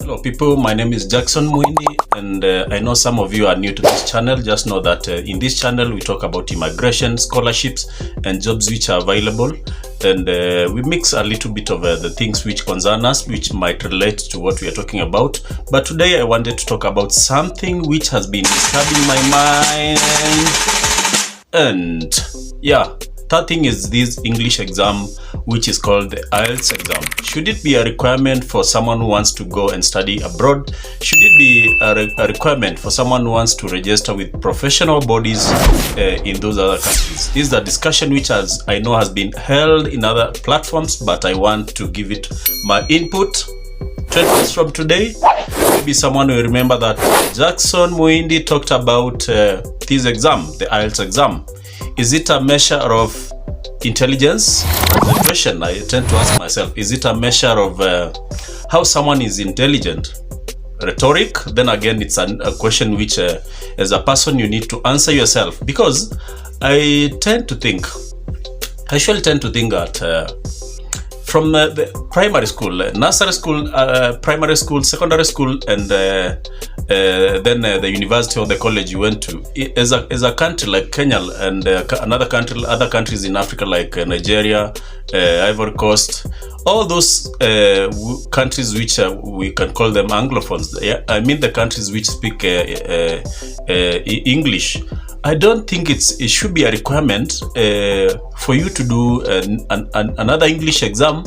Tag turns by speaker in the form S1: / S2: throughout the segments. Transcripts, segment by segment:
S1: Hello people, my name is Jackson Mwindi, and I know some of you are new to this channel. Just know that in this channel we talk about immigration, scholarships and jobs which are available, and we mix a little bit of the things which concern us, which might relate to what we are talking about. But today I wanted to talk about something which has been disturbing my mind, and yeah, that thing is this English exam which is called the Ielts exam. Should it be a requirement for someone who wants to go and study abroad? Should it be a requirement for someone who wants to register with professional bodies in those other countries? This is a discussion which I know has been held in other platforms, but I want to give it my input. 10 minutes from today, maybe someone will remember that Jackson Mwindi talked about this exam, the Ielts exam. Is it a measure of intelligence? The question I tend to ask myself, is it a measure of how someone is intelligent? Rhetoric? Then again, it's a question which as a person you need to answer yourself, because I usually tend to think that from the primary school, nursery school, primary school, secondary school, and then the university or the college you went to, as a country like Kenya and other countries in Africa like Nigeria, Ivory Coast, all those countries which we can call them Anglophones. Yeah, I mean the countries which speak English. I don't think it should be a requirement for you to do another English exam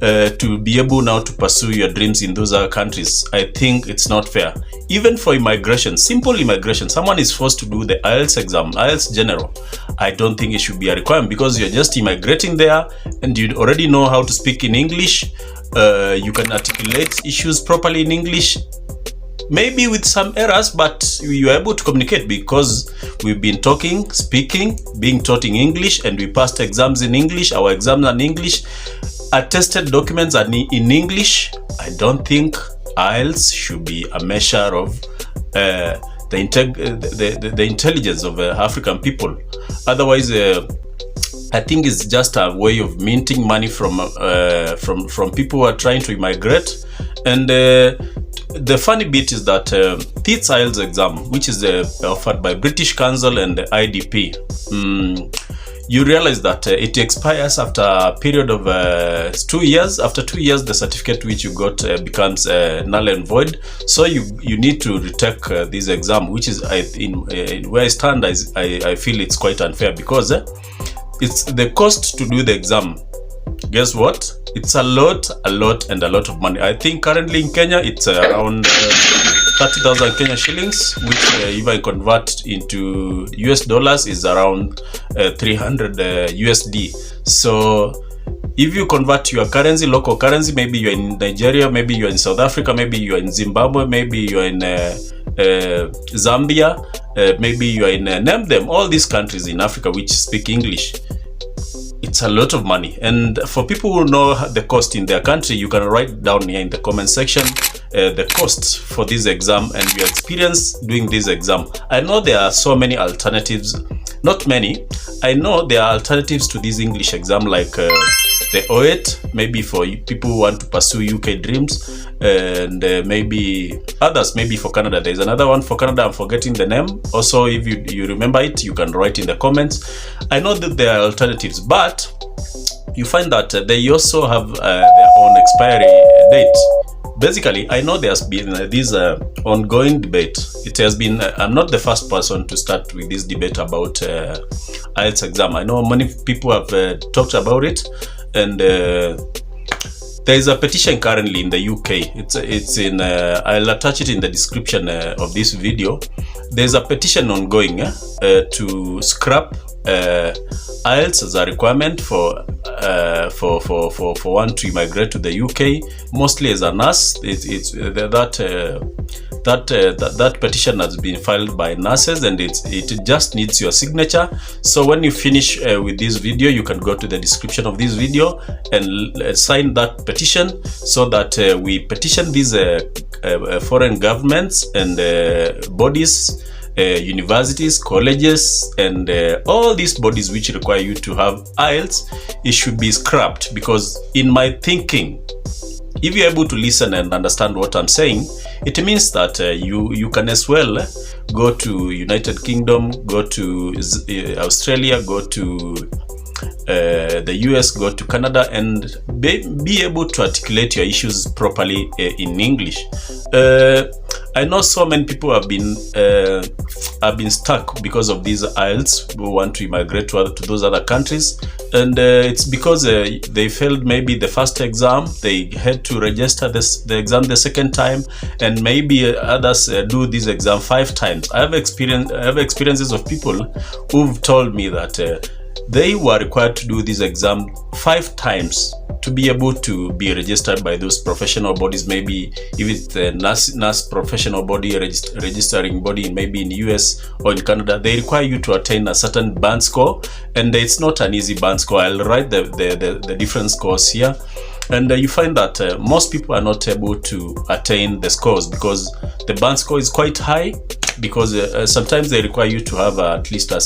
S1: to be able now to pursue your dreams in those other countries. I think it's not fair. Even for immigration, simple immigration, someone is forced to do the Ielts exam, Ielts General. I don't think it should be a requirement, because you're just immigrating there and you already know how to speak in English. You can articulate issues properly in English. Maybe with some errors, but you are able to communicate because we've been talking, speaking, being taught in English, and we passed exams in English. Our exams are in English. Attested documents are in English. I don't think Ielts should be a measure of the intelligence of African people. Otherwise, I think it's just a way of minting money from people who are trying to immigrate. And the funny bit is that this Ielts exam, which is offered by British Council and the IDP, you realize that it expires after a period of 2 years. After 2 years, the certificate which you got becomes null and void. So you need to retake this exam, which is where I stand. I feel it's quite unfair, because it's the cost to do the exam. Guess what? It's a lot of money. I think currently in Kenya it's around 30,000 Kenya shillings, which if I convert into US dollars is around 300 USD. So if you convert your currency, local currency, maybe you're in Nigeria, maybe you're in South Africa, maybe you're in Zimbabwe, maybe you're in Zambia, maybe you're in name them, all these countries in Africa which speak English. It's a lot of money. And for people who know the cost in their country, you can write down here in the comment section the cost for this exam and your experience doing this exam. I know there are so many alternatives. Not many. I know there are alternatives to this English exam, like the O8, maybe for people who want to pursue UK dreams, and maybe others, maybe for Canada. There's another one for Canada, I'm forgetting the name. Also, if you remember it, you can write in the comments. I know that there are alternatives, but you find that they also have their own expiry date. Basically, I know there's been this ongoing debate. It has been, I'm not the first person to start with this debate about Ielts exam. I know many people have talked about it, and there is a petition currently in the UK. It's in, I'll attach it in the description of this video. There's a petition ongoing to scrap Ielts as a requirement for one to immigrate to the UK, mostly as a nurse. That petition has been filed by nurses, and it just needs your signature. So when you finish with this video, you can go to the description of this video and sign that petition, so that we petition these foreign governments and bodies, universities, colleges, and all these bodies which require you to have Ielts. It should be scrapped, because in my thinking, if you're able to listen and understand what I'm saying, it means that you can as well go to United Kingdom, go to Australia, go to the US, go to Canada, and be able to articulate your issues properly in English. I know so many people have been stuck because of these Ielts who want to immigrate to those other countries, and it's because they failed maybe the first exam. They had to register the exam the second time, and maybe others do this exam 5 times. I have experiences of people who've told me that they were required to do this exam 5 times to be able to be registered by those professional bodies. Maybe if it's the nurse professional body, registering body, maybe in US or in Canada, they require you to attain a certain band score, and it's not an easy band score. I'll write the different scores here, and you find that most people are not able to attain the scores because the band score is quite high, because sometimes they require you to have at least a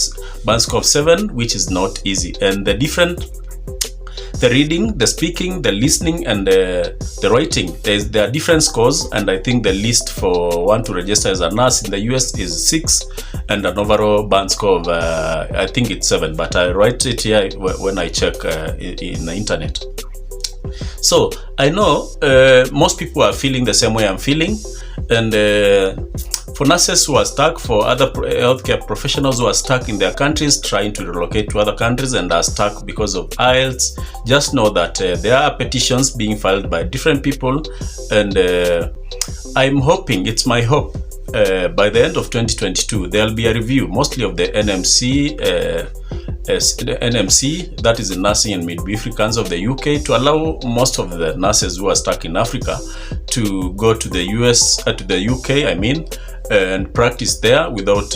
S1: band score of 7, which is not easy. And the reading, the speaking, the listening, and the writing, there are different scores, and I think the list for one to register as a nurse in the US is 6, and an overall band score of I think it's 7, but I write it here when I check in the internet. So I know most people are feeling the same way I'm feeling, and for nurses who are stuck, for other healthcare professionals who are stuck in their countries trying to relocate to other countries and are stuck because of Ielts, just know that there are petitions being filed by different people, and I'm hoping, it's my hope, by the end of 2022 there'll be a review mostly of the NMC, that is the Nursing and Midwifery Council of the UK, to allow most of the nurses who are stuck in Africa to go to the to the UK, I mean, and practice there without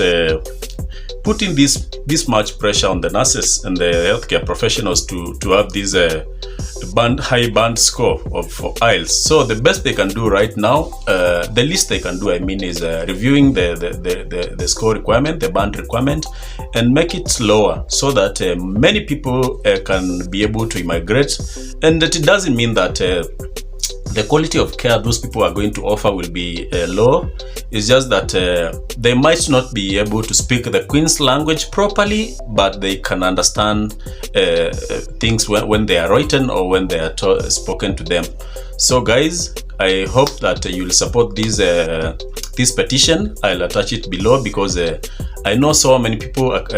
S1: putting this much pressure on the nurses and the healthcare professionals to have this high band score for Ielts. So the best they can do right now, the least they can do, I mean, is reviewing the score requirement, the band requirement, and make it lower so that many people can be able to immigrate. And that it doesn't mean that the quality of care those people are going to offer will be low. It's just that they might not be able to speak the Queen's language properly, but they can understand things when they are written or when they are spoken to them. So guys, I hope that you'll support this petition. I'll attach it below, because I know so many people in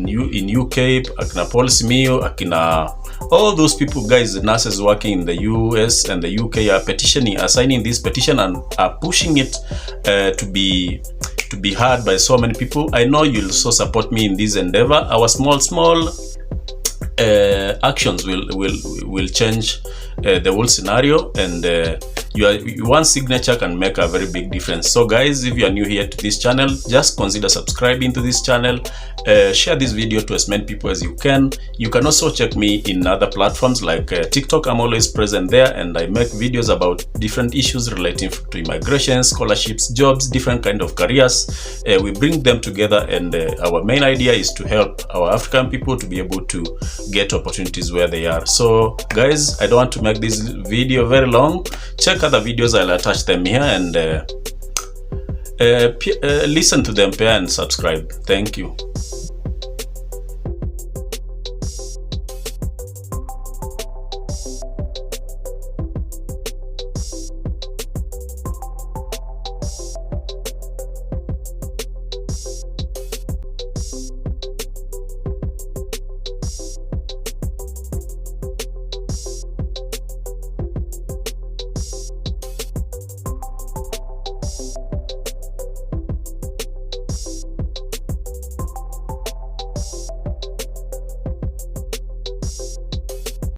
S1: UK, akina Policy Mio, akina all those people, guys, nurses working in the US and the UK are petitioning, are signing this petition and are pushing it to be heard by so many people. I know you'll also support me in this endeavor. Our small actions will change the whole scenario, and one signature can make a very big difference. So guys, if you are new here to this channel, just consider subscribing to this channel. Share this video to as many people as you can. You can also check me in other platforms like TikTok. I'm always present there, and I make videos about different issues relating to immigration, scholarships, jobs, different kind of careers. We bring them together, and our main idea is to help our African people to be able to get opportunities where they are. So guys, I don't want to make this video very long. Check other videos, I'll attach them here, and listen to them, pair, and subscribe. Thank you.